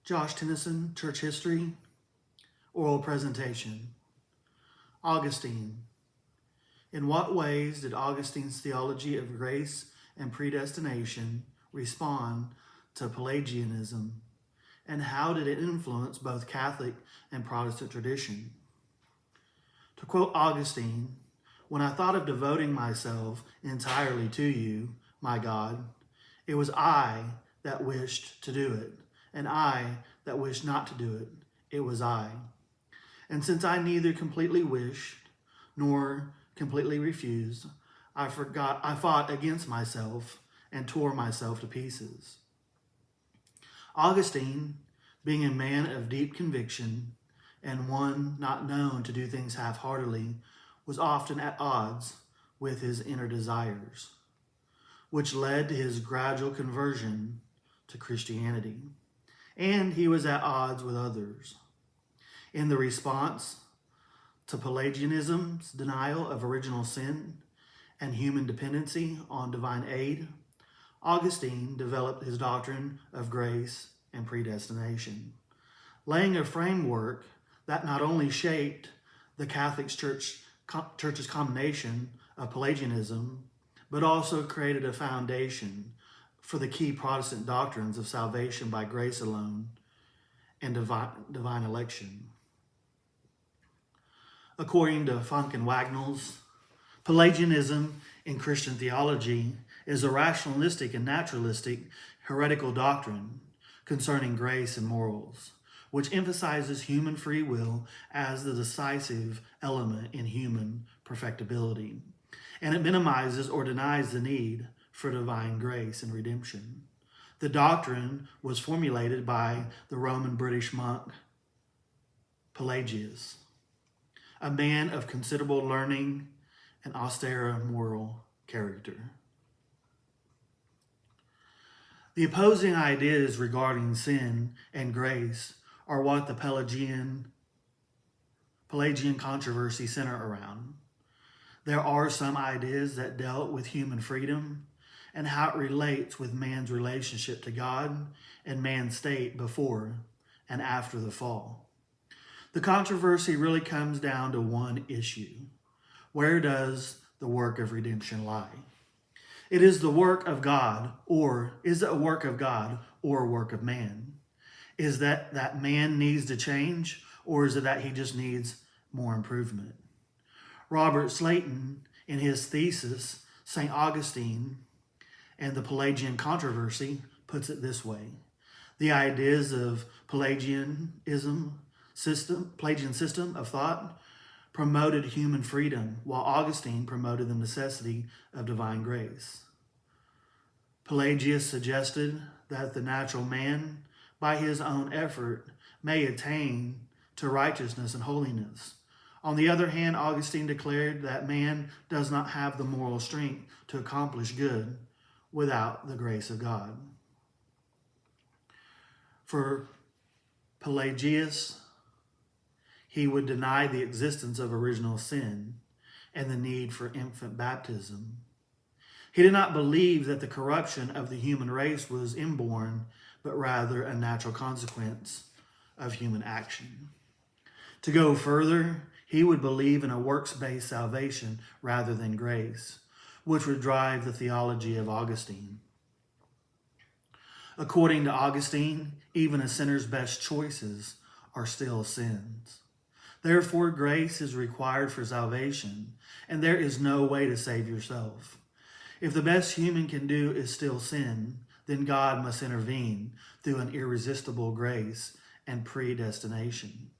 Josh Tennyson, Church History, Oral Presentation. Augustine. In what ways did Augustine's theology of grace and predestination respond to Pelagianism, and how did it influence both Catholic and Protestant tradition? To quote Augustine, "When I thought of devoting myself entirely to you, my God, it was I that wished to do it, and I that wished not to do it. It was I. And since I neither completely wished nor completely refused, I fought against myself and tore myself to pieces." Augustine, being a man of deep conviction and one not known to do things half-heartedly, was often at odds with his inner desires, which led to his gradual conversion to Christianity. And he was at odds with others. In the response to Pelagianism's denial of original sin and human dependency on divine aid, Augustine developed his doctrine of grace and predestination, laying a framework that not only shaped the Catholic Church's condemnation of Pelagianism, but also created a foundation for the key Protestant doctrines of salvation by grace alone and divine election. According to Funk and Wagnalls, Pelagianism in Christian theology is a rationalistic and naturalistic heretical doctrine concerning grace and morals, which emphasizes human free will as the decisive element in human perfectibility, and it minimizes or denies the need for divine grace and redemption. The doctrine was formulated by the Roman British monk Pelagius, a man of considerable learning and austere moral character. The opposing ideas regarding sin and grace are what the Pelagian controversy centered around. There are some ideas that dealt with human freedom and how it relates with man's relationship to God and man's state before and after the fall. The controversy really comes down to one issue. Where does the work of redemption lie? It is the work of God, or is it a work of God or a work of man? Is that man needs to change, or is it that he just needs more improvement? Robert Slayton, in his thesis, St. Augustine and the Pelagian controversy, puts it this way. The ideas of Pelagian system of thought promoted human freedom, while Augustine promoted the necessity of divine grace. Pelagius suggested that the natural man, by his own effort, may attain to righteousness and holiness. On the other hand, Augustine declared that man does not have the moral strength to accomplish good without the grace of God. For Pelagius, he would deny the existence of original sin and the need for infant baptism. He did not believe that the corruption of the human race was inborn, but rather a natural consequence of human action. To go further, he would believe in a works-based salvation rather than grace, which would drive the theology of Augustine. According to Augustine, even a sinner's best choices are still sins. Therefore, grace is required for salvation, and there is no way to save yourself. If the best human can do is still sin, then God must intervene through an irresistible grace and predestination.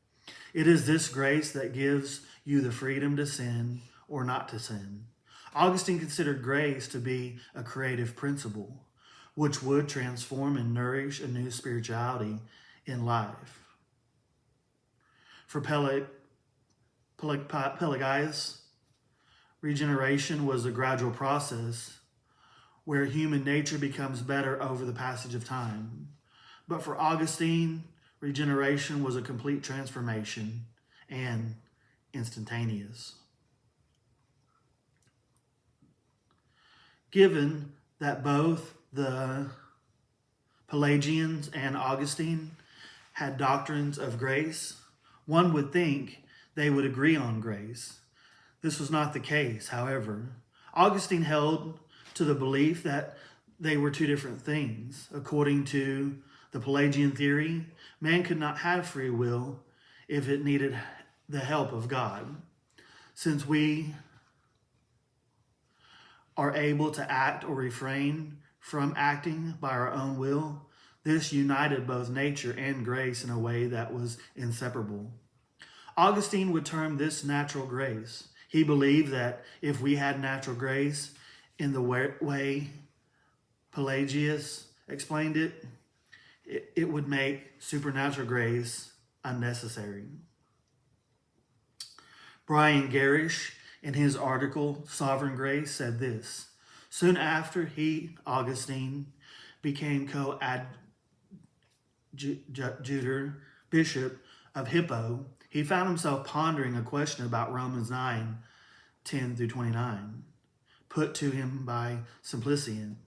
It is this grace that gives you the freedom to sin or not to sin. Augustine considered grace to be a creative principle, which would transform and nourish a new spirituality in life. For Pelagius, regeneration was a gradual process where human nature becomes better over the passage of time. But for Augustine, regeneration was a complete transformation and instantaneous. Given that both the Pelagians and Augustine had doctrines of grace, one would think they would agree on grace. This was not the case, however. Augustine held to the belief that they were two different things. According to the Pelagian theory, man could not have free will if it needed the help of God. Since we are able to act or refrain from acting by our own will, this united both nature and grace in a way that was inseparable. Augustine would term this natural grace. He believed that if we had natural grace in the way Pelagius explained it, it would make supernatural grace unnecessary. Brian Gerrish, in his article, Sovereign Grace, said this: soon after he, Augustine, became coadjutor bishop of Hippo, he found himself pondering a question about Romans 9:10-29, put to him by Simplician,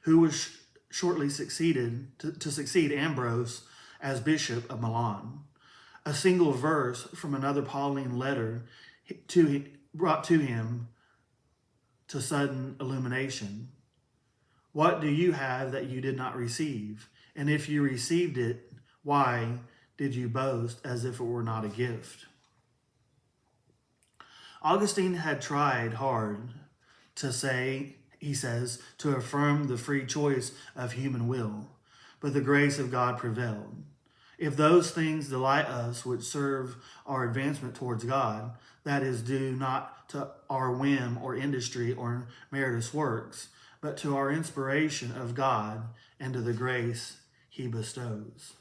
who was shortly succeed Ambrose as Bishop of Milan. A single verse from another Pauline letter brought to him to sudden illumination. What do you have that you did not receive? And if you received it, why did you boast as if it were not a gift? Augustine had tried hard to to affirm the free choice of human will, but the grace of God prevailed. If those things delight us which serve our advancement towards God, that is due not to our whim or industry or meritorious works, but to our inspiration of God and to the grace he bestows.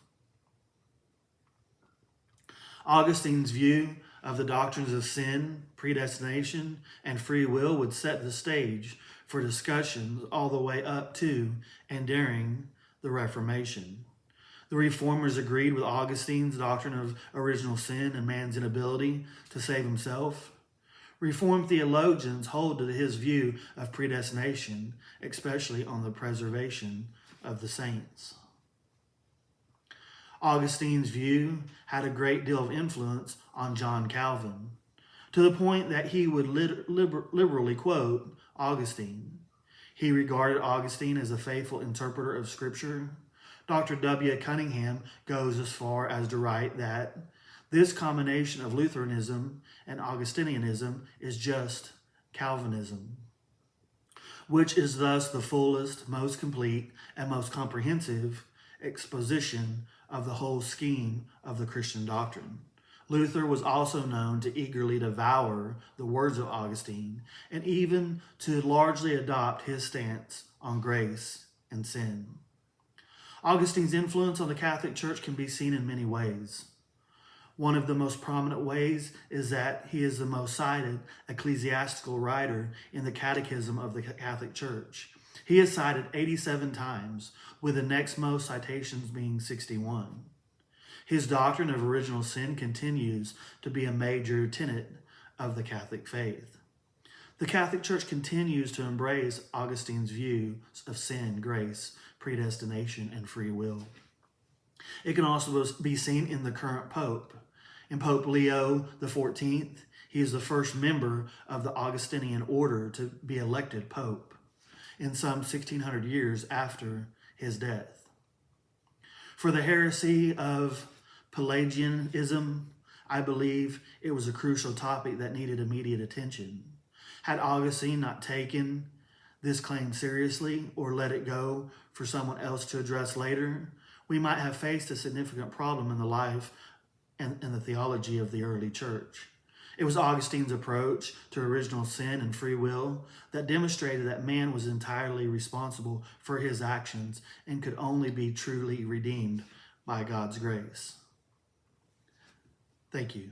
Augustine's view of the doctrines of sin, predestination, and free will would set the stage for discussions all the way up to and during the Reformation. The Reformers agreed with Augustine's doctrine of original sin and man's inability to save himself. Reformed theologians hold to his view of predestination, especially on the preservation of the saints. Augustine's view had a great deal of influence on John Calvin, to the point that he would liberally quote Augustine. He regarded Augustine as a faithful interpreter of Scripture. Dr. W. Cunningham goes as far as to write that this combination of Lutheranism and Augustinianism is just Calvinism, which is thus the fullest, most complete, and most comprehensive exposition of the whole scheme of the Christian doctrine. Luther was also known to eagerly devour the words of Augustine and even to largely adopt his stance on grace and sin. Augustine's influence on the Catholic Church can be seen in many ways. One of the most prominent ways is that he is the most cited ecclesiastical writer in the Catechism of the Catholic Church. He is cited 87 times, with the next most citations being 61. His doctrine of original sin continues to be a major tenet of the Catholic faith. The Catholic Church continues to embrace Augustine's views of sin, grace, predestination, and free will. It can also be seen in the current Pope. In Pope Leo XIV, he is the first member of the Augustinian order to be elected Pope in some 1600 years after his death. For the heresy of Pelagianism, I believe it was a crucial topic that needed immediate attention. Had Augustine not taken this claim seriously or let it go for someone else to address later, we might have faced a significant problem in the life and the theology of the early church. It was Augustine's approach to original sin and free will that demonstrated that man was entirely responsible for his actions and could only be truly redeemed by God's grace. Thank you.